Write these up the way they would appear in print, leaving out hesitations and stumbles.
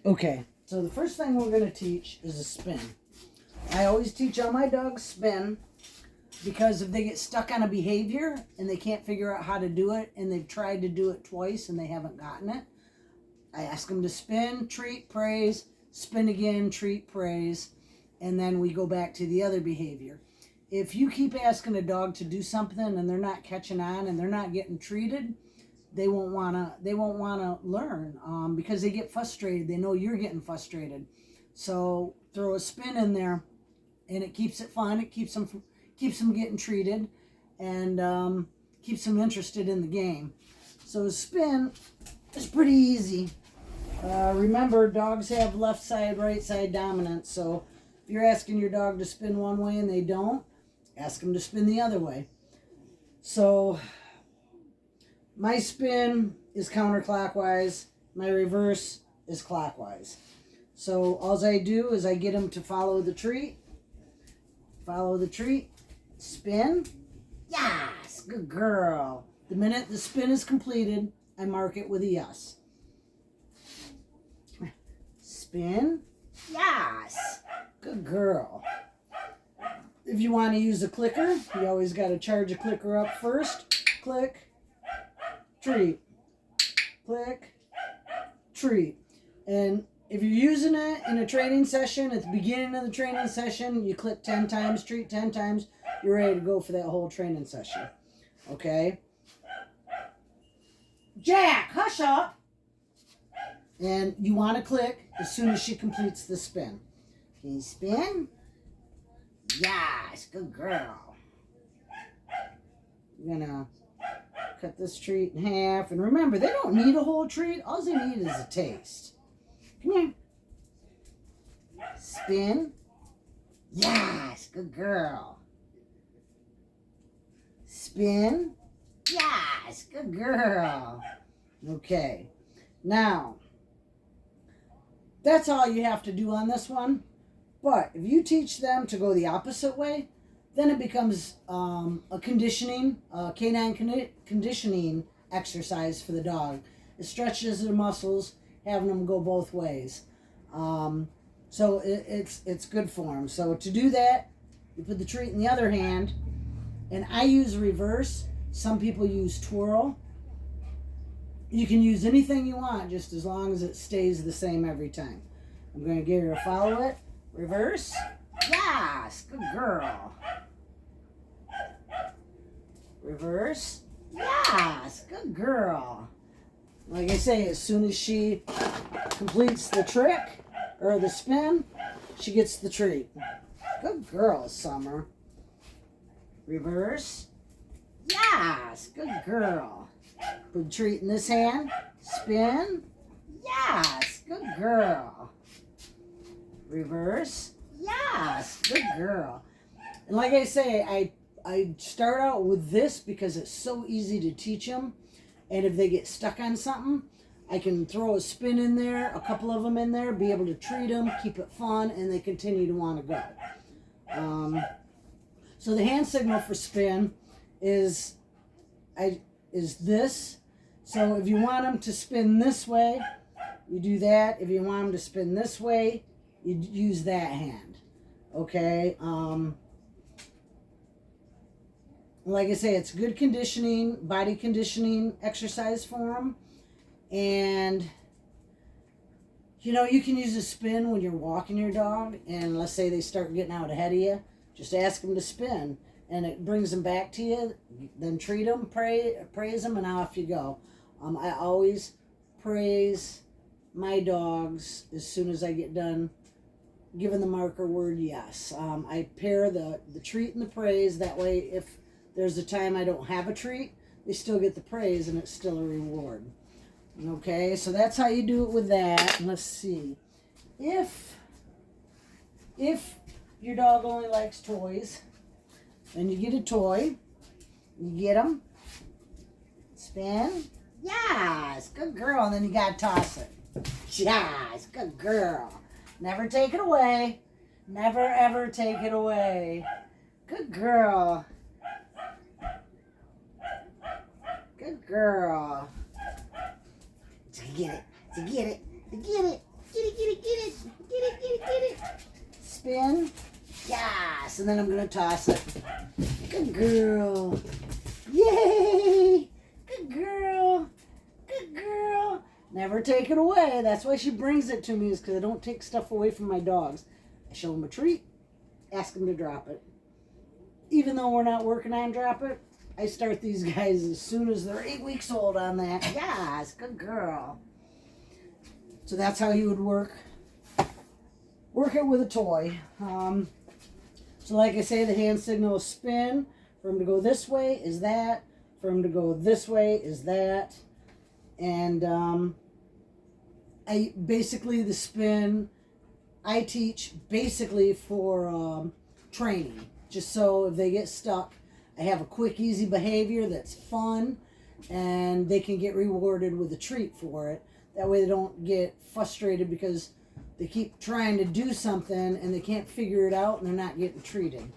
Okay, so the first thing we're going to teach is a spin. I always teach all my dogs spin because if they get stuck on a behavior and they can't figure out how to do it and they've tried to do it twice and they haven't gotten it, I ask them to spin, treat, praise, spin again, treat, praise, and then we go back to the other behavior. If you keep asking a dog to do something and they're not catching on and they're not getting treated, they won't wanna learn because they get frustrated. They know you're getting frustrated. So throw a spin in there, and it keeps it fun. It keeps them getting treated, and keeps them interested in the game. So a spin is pretty easy. Remember, dogs have left side, right side dominance. So if you're asking your dog to spin one way and they don't, ask them to spin the other way. So my spin is counterclockwise. My reverse is clockwise. So all I do is I get them to follow the treat, spin. Yes, good girl. The minute the spin is completed, I mark it with a yes. Spin. Yes, good girl. If you want to use a clicker, you always got to charge a clicker up first. Click, treat, click, treat. And if you're using it in a training session, at the beginning of the training session, you click 10 times, treat 10 times, you're ready to go for that whole training session. Okay? Jack, hush up! And you want to click as soon as she completes the spin. Can you spin? Yes, good girl. You're going to cut this treat in half. And remember, they don't need a whole treat. All they need is a taste. Come here. Spin. Yes, good girl. Spin. Yes, good girl. Okay. Now, that's all you have to do on this one. But if you teach them to go the opposite way, then it becomes a canine conditioning exercise for the dog. It stretches their muscles, having them go both ways. So it's good for them. So to do that, you put the treat in the other hand, and I use reverse. Some people use twirl. You can use anything you want, just as long as it stays the same every time. I'm going to get her to follow it. Reverse. Yes, good girl. Reverse. Yes, good girl. Like I say, as soon as she completes the trick or the spin, she gets the treat. Good girl, Summer. Reverse. Yes, good girl. Put the treat in this hand. Spin. Yes, good girl. Reverse. Yes, good girl. And like I say, I start out with this because it's so easy to teach them. And if they get stuck on something, I can throw a spin in there, a couple of them in there, be able to treat them, keep it fun, and they continue to want to go. So the hand signal for spin is this. So if you want them to spin this way, you do that. If you want them to spin this way, you use that hand. Okay? Like I say, it's good conditioning, body conditioning exercise for them. And, you can use a spin when you're walking your dog. And let's say they start getting out ahead of you. Just ask them to spin. And it brings them back to you. Then treat them, praise them, and off you go. I always praise my dogs as soon as I get done giving the marker word yes. I pair the treat and the praise. That way, if there's a time I don't have a treat, they still get the praise and it's still a reward. Okay, so that's how you do it with that. Let's see. If your dog only likes toys, then you get a toy. You get them. Spin. Yes, good girl. And then you got to toss it. Yes, good girl. Never take it away. Never, ever take it away. Good girl. Good girl. To get it. To get it. To get it. Get it. spin. Yes, and then I'm going to toss it. Good girl. Yay! Good girl. Good girl. Never take it away. That's why she brings it to me, is because I don't take stuff away from my dogs. I show them a treat, ask them to drop it. Even though we're not working on drop it, I start these guys as soon as they're 8 weeks old on that. Yes, good girl. So that's how you would work it with a toy. So like I say, the hand signal is spin. For him to go this way is that. For him to go this way is that. And I basically, the spin I teach basically for training. Just so if they get stuck, I have a quick, easy behavior that's fun, and they can get rewarded with a treat for it. That way they don't get frustrated because they keep trying to do something and they can't figure it out and they're not getting treated.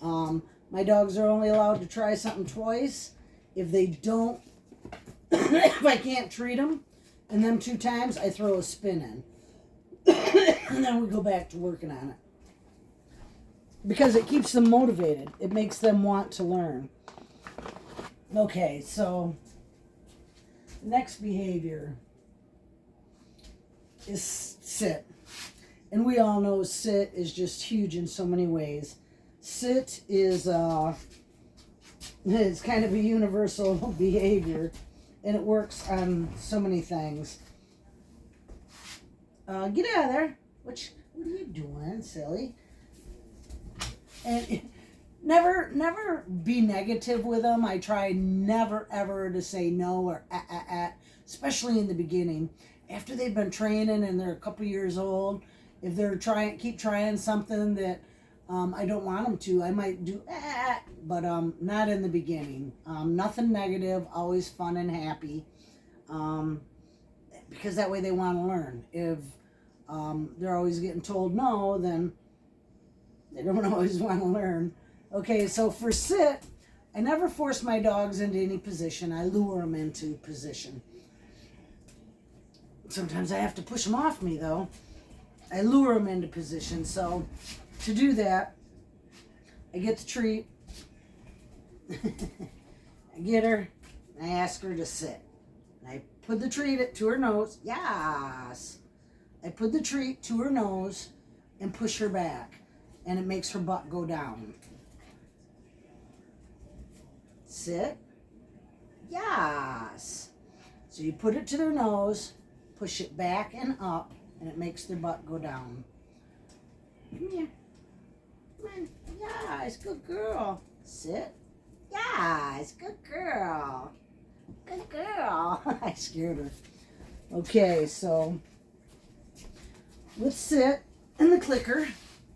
My dogs are only allowed to try something twice. If they don't, if I can't treat them and them 2 times, I throw a spin in. And then we go back to working on it. Because it keeps them motivated. It makes them want to learn. Okay, so next behavior is sit. And we all know sit is just huge in so many ways. Sit is it's kind of a universal behavior, and it works on so many things. Get out of there. What are you doing, silly? And never be negative with them. I try never ever to say no or especially in the beginning. After they've been training and they're a couple years old, if they're keep trying something that I don't want them to, I might do but not in the beginning. Nothing negative, always fun and happy, because that way they want to learn. If they're always getting told no, then they don't always want to learn. Okay, so for sit, I never force my dogs into any position. I lure them into position. Sometimes I have to push them off me, though. I lure them into position. So to do that, I get the treat. I get her. And I ask her to sit. And I put the treat to her nose. Yes. I put the treat to her nose and push her back. And it makes her butt go down. Sit. Yes. So you put it to their nose, push it back and up, and it makes their butt go down. Come here. Come on. Yes, good girl. Sit. Yes, good girl. Good girl. I scared her. Okay, so let's sit in the clicker.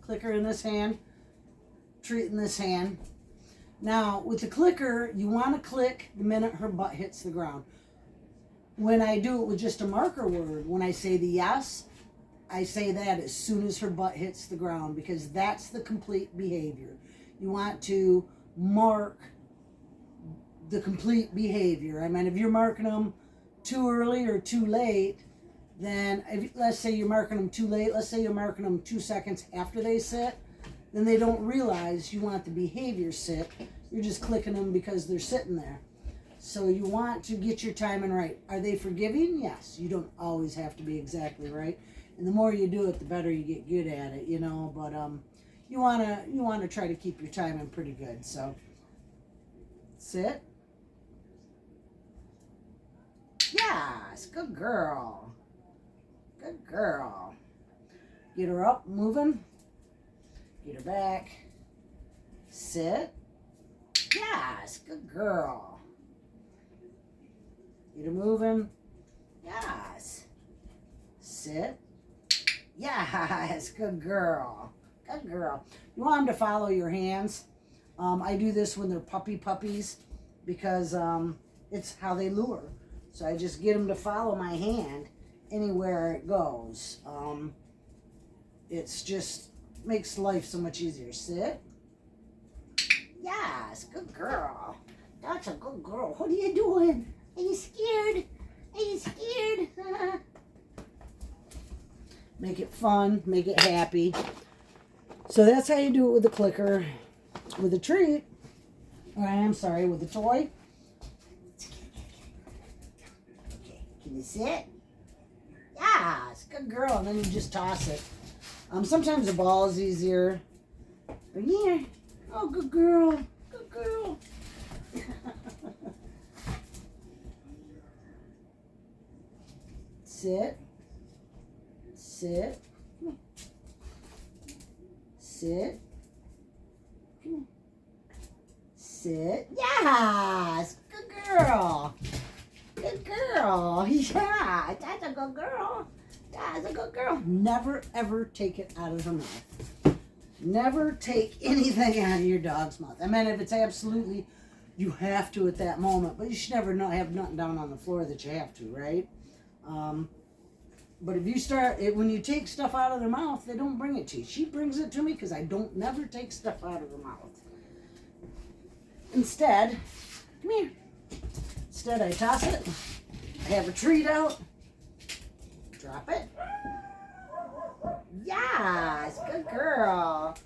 Clicker in this hand, treat in this hand. Now, with the clicker, you want to click the minute her butt hits the ground. When I do it with just a marker word, when I say the yes, I say that as soon as her butt hits the ground, because that's the complete behavior. You want to mark the complete behavior. I mean, if you're marking them too early or too late, then let's say you're marking them too late, let's say you're marking them 2 seconds after they sit, then they don't realize you want the behavior sit. You're just clicking them because they're sitting there. So you want to get your timing right. Are they forgiving? Yes. You don't always have to be exactly right. And the more you do it, the better you get good at it, you know. But you wanna try to keep your timing pretty good. So sit. Yes, good girl. Good girl. Get her up, moving. Get her back. Sit. Yes, good girl. Get her moving. Yes. Sit. Yes, good girl. Good girl. You want them to follow your hands. I do this when they're puppies because it's how they lure. So I just get them to follow my hand anywhere it goes. It's just makes life so much easier. Sit. Yes, good girl. That's a good girl. What are you doing? Are you scared? Are you scared? Make it fun. Make it happy. So that's how you do it with the clicker. With a treat, or I'm sorry, with a toy. Okay, can you sit? Yes, good girl. And then you just toss it. Sometimes a ball is easier. But yeah. Oh, good girl. Good girl. Sit. Sit. Sit. Sit. Yes. Good girl. Good girl. Yeah. That's a good girl. That's a good girl. Never, ever take it out of her mouth. Never take anything out of your dog's mouth. I mean, if it's absolutely, you have to at that moment. But you should never have nothing down on the floor that you have to, right? But if you start, when you take stuff out of their mouth, they don't bring it to you. She brings it to me because I don't never take stuff out of her mouth. Instead, come here. Instead, I toss it. I have a treat out. Drop it. Yes, good girl.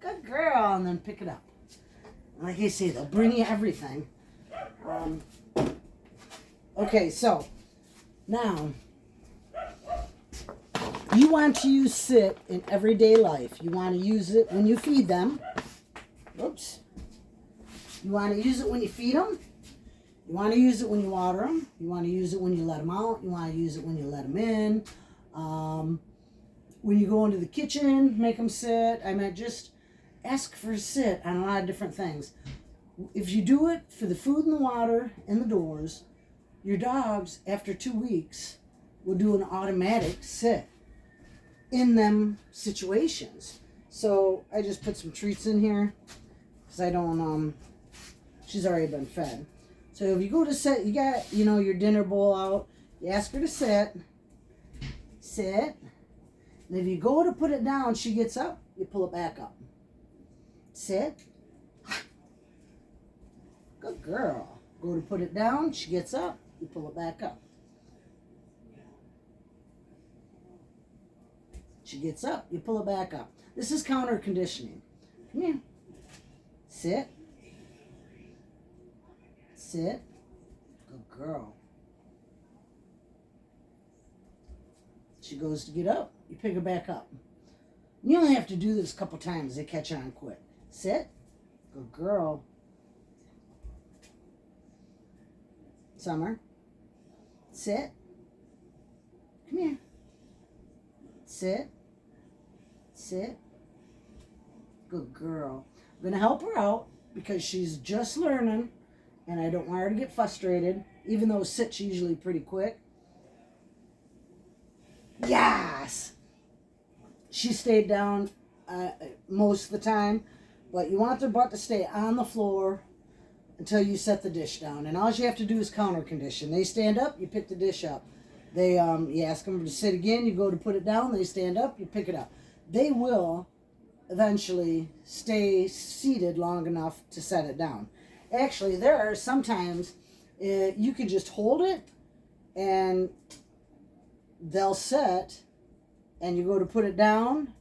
Good girl. And then pick it up. And like I say, they'll bring you everything. Okay, so now you want to use sit in everyday life. You want to use it when you feed them. Oops. You want to use it when you feed them. You want to use it when you water them. You want to use it when you let them out. You want to use it when you let them in. When you go into the kitchen, make them sit. I mean, just ask for a sit on a lot of different things. If you do it for the food and the water and the doors, your dogs, after 2 weeks, will do an automatic sit in them situations. So I just put some treats in here because I don't, she's already been fed. So if you go to sit, you got, your dinner bowl out, you ask her to sit. And if you go to put it down, she gets up, you pull it back up. Sit. Good girl. Go to put it down, she gets up, you pull it back up. She gets up, you pull it back up. This is counter conditioning. Come here. Sit. Sit. Good girl. She goes to get up, you pick her back up. You only have to do this a couple times. They catch on quick. Sit. Good girl. Summer. Sit. Come here. Sit. Sit. Good girl. I'm going to help her out because she's just learning and I don't want her to get frustrated, even though sit's usually pretty quick. Yes! She stayed down most of the time, but you want their butt to stay on the floor until you set the dish down. And all you have to do is counter condition. They stand up, you pick the dish up. They you ask them to sit again, you go to put it down, they stand up, you pick it up. They will eventually stay seated long enough to set it down. Actually, there are sometimes you can just hold it and they'll sit and you go to put it down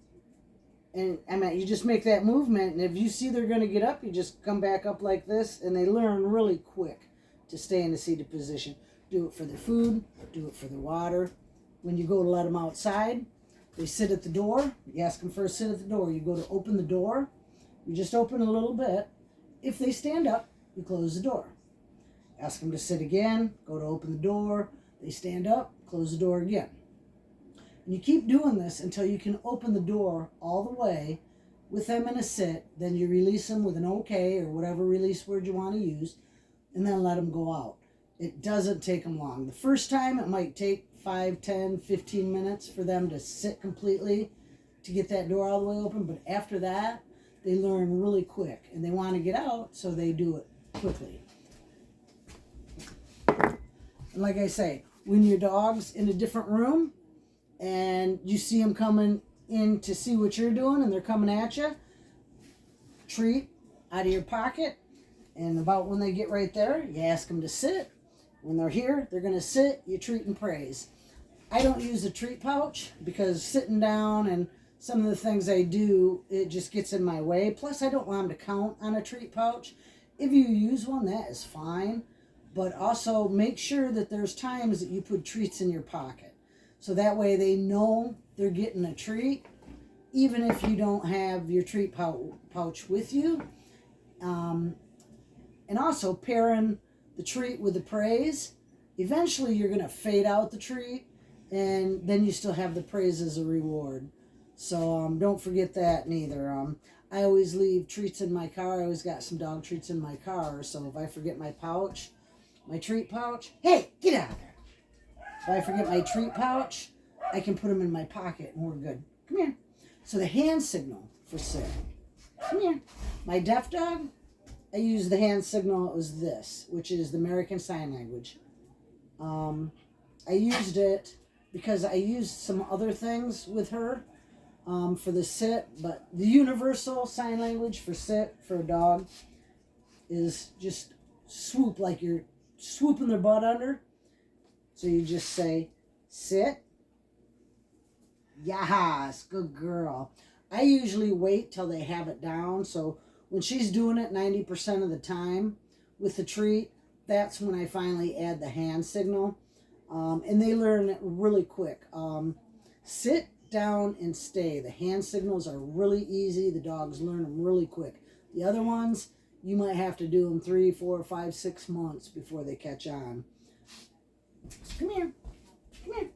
and you just make that movement, and if you see they're going to get up, you just come back up like this, and they learn really quick to stay in the seated position. Do it for their food, do it for their water. When you go to let them outside, they sit at the door. You ask them for a sit at the door. You go to open the door, you just open a little bit. If they stand up, you close the door. Ask them to sit again, go to open the door, they stand up, close the door again. And you keep doing this until you can open the door all the way with them in a sit. Then you release them with an okay or whatever release word you want to use, and then let them go out. It doesn't take them long. The first time it might take 5, 10, 15 minutes for them to sit completely to get that door all the way open, but after that, they learn really quick and they want to get out, so they do it quickly. And like I say, when your dog's in a different room and you see them coming in to see what you're doing and they're coming at you, treat out of your pocket, and about when they get right there, you ask them to sit. When they're here, they're going to sit, you treat and praise. I don't use a treat pouch because sitting down and some of the things I do, it just gets in my way. Plus, I don't want them to count on a treat pouch. If you use one, that is fine. But also make sure that there's times that you put treats in your pocket. So that way they know they're getting a treat, even if you don't have your treat pouch with you. And also pairing the treat with the praise. Eventually you're going to fade out the treat, and then you still have the praise as a reward. So don't forget that neither. I always leave treats in my car. I always got some dog treats in my car. So if I forget my pouch, my treat pouch, hey, get out of there. If I forget my treat pouch, I can put them in my pocket and we're good. Come here. So the hand signal for sit. Come here. My deaf dog, I use the hand signal. It was this, which is the American Sign Language. I used it because I used some other things with her for the sit, but the universal sign language for sit for a dog is just swoop, like you're swooping their butt under. So you just say, sit. Yes, good girl. I usually wait till they have it down. So when she's doing it 90% of the time with the treat, that's when I finally add the hand signal. And they learn it really quick. Sit, down, and stay. The hand signals are really easy. The dogs learn them really quick. The other ones, you might have to do them 3, 4, 5, 6 months before they catch on. So come here. Come here.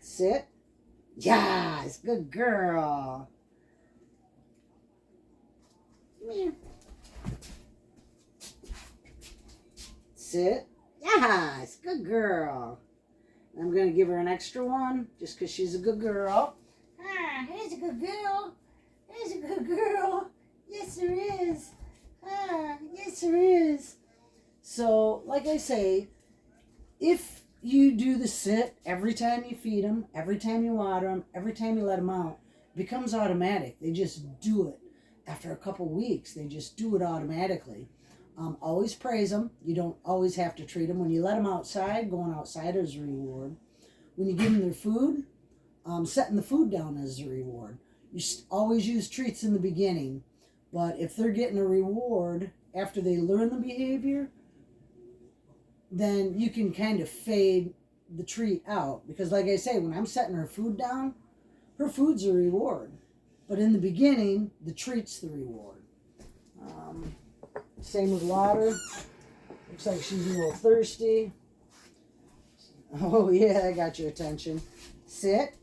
Sit. Yes, good girl. Come here. Sit. Yes, good girl. I'm going to give her an extra one just because she's a good girl. Ah, here's a good girl. Here's a good girl. Yes, there is. Ah, yes, there is. So, like I say, if you do the sit every time you feed them, every time you water them, every time you let them out, it becomes automatic. They just do it. After a couple weeks, they just do it automatically. Always praise them. You don't always have to treat them. When you let them outside, going outside is a reward. When you give them their food, setting the food down is a reward. You always use treats in the beginning, but if they're getting a reward after they learn the behavior, then you can kind of fade the treat out. Because like I say, when I'm setting her food down, her food's a reward. But in the beginning, the treat's the reward. Same with water. Looks like she's a little thirsty. Oh yeah, I got your attention. Sit.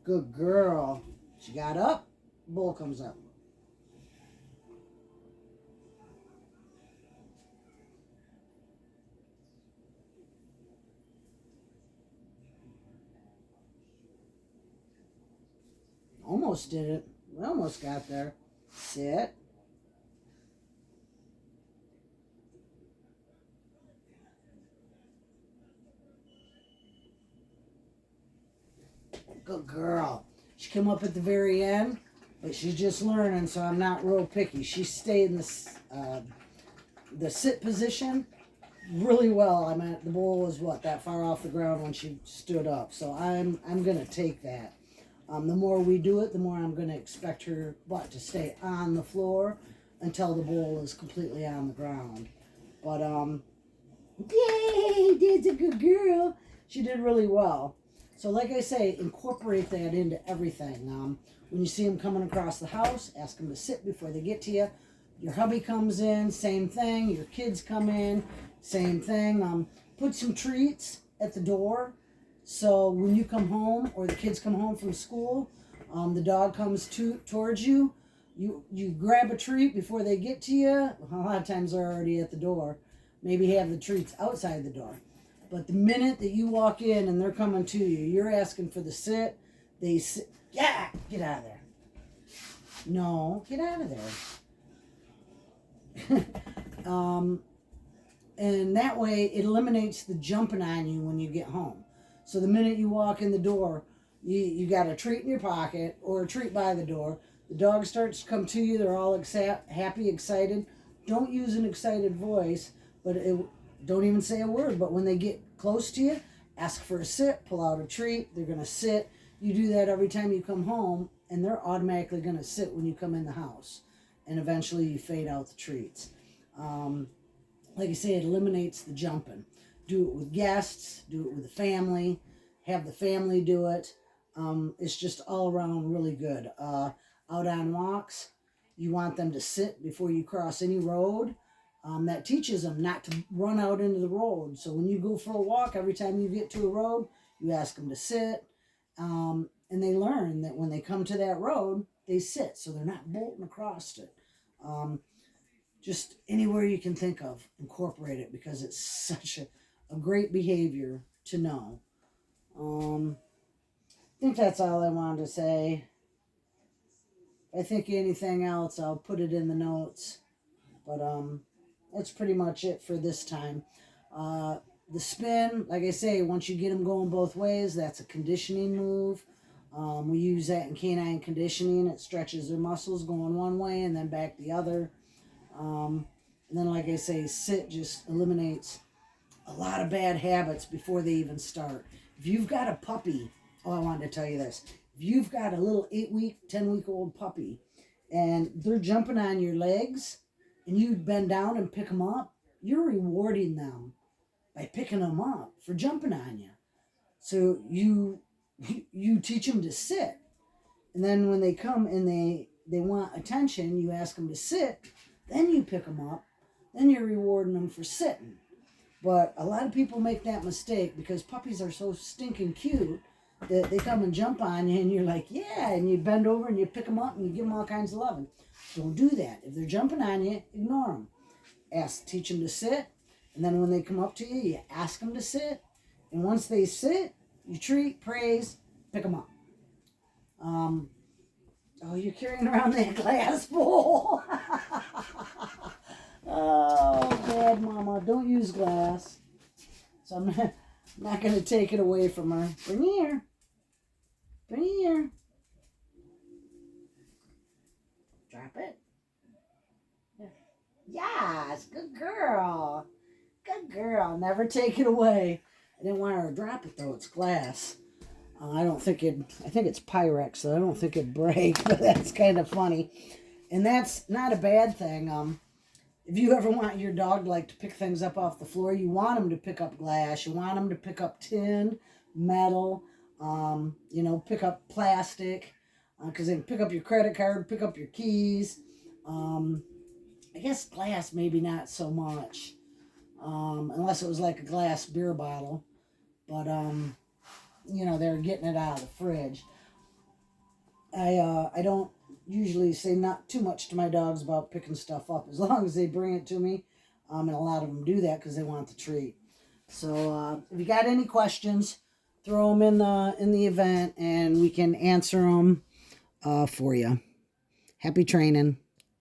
Good girl. She got up. Bowl comes up. Almost did it. We almost got there. Sit. Good girl. She came up at the very end, but she's just learning, so I'm not real picky. She stayed in the sit position really well. I mean, the bowl was that far off the ground when she stood up. So I'm gonna take that. The more we do it, the more I'm gonna expect her butt to stay on the floor until the bowl is completely on the ground. But yay, Dad's a good girl. She did really well. So like I say, incorporate that into everything. When you see them coming across the house, ask them to sit before they get to you. Your hubby comes in, same thing. Your kids come in, same thing. Put some treats at the door. So when you come home or the kids come home from school, the dog comes towards you. You grab a treat before they get to you. A lot of times they're already at the door. Maybe have the treats outside the door. But the minute that you walk in and they're coming to you, you're asking for the sit. They sit. Yeah, get out of there. No, get out of there. And that way it eliminates the jumping on you when you get home. So the minute you walk in the door, you got a treat in your pocket or a treat by the door. The dog starts to come to you. They're all happy, excited. Don't use an excited voice, but don't even say a word. But when they get close to you, ask for a sit, pull out a treat, they're going to sit. You do that every time you come home, and they're automatically going to sit when you come in the house. And eventually you fade out the treats. Like I say, it eliminates the jumping. Do it with guests, do it with the family, have the family do it. It's just all around really good. Out on walks, you want them to sit before you cross any road. That teaches them not to run out into the road. So when you go for a walk, every time you get to a road, you ask them to sit. And they learn that when they come to that road, they sit. So they're not bolting across it. Just anywhere you can think of, incorporate it, because it's such a great behavior to know. I think that's all I wanted to say. If I think of anything else, I'll put it in the notes. But that's pretty much it for this time. The spin, like I say, once you get them going both ways, that's a conditioning move. We use that in canine conditioning. It stretches their muscles going one way and then back the other. And then, like I say, sit just eliminates a lot of bad habits before they even start. If you've got a puppy, I wanted to tell you this. If you've got a little 8-week, 10-week-old puppy and they're jumping on your legs and you bend down and pick them up, you're rewarding them by picking them up for jumping on you. So you teach them to sit. And then when they come and they want attention, you ask them to sit. Then you pick them up. Then you're rewarding them for sitting. But a lot of people make that mistake because puppies are so stinking cute that they come and jump on you and you're like, yeah, and you bend over and you pick them up and you give them all kinds of loving. Don't do that. If they're jumping on you, ignore them. Teach them to sit. And then when they come up to you, you ask them to sit. And once they sit, you treat, praise, pick them up. Oh, you're carrying around that glass bowl. Oh, bad mama. Don't use glass. So I'm not going to take it away from her. Bring it here. Bring it here. Drop it. Yes, good girl. Good girl. Never take it away. I didn't want her to drop it, though. It's glass. I think it's Pyrex, so I don't think it'd break, but that's kind of funny. And that's not a bad thing. If you ever want your dog to pick things up off the floor, you want them to pick up glass. You want them to pick up tin, metal, pick up plastic, because they can pick up your credit card, pick up your keys. I guess glass maybe not so much, unless it was like a glass beer bottle. But, they're getting it out of the fridge. I don't usually say not too much to my dogs about picking stuff up, as long as they bring it to me. And a lot of them do that because they want the treat. So if you got any questions, throw them in the event and we can answer them for you. Happy training.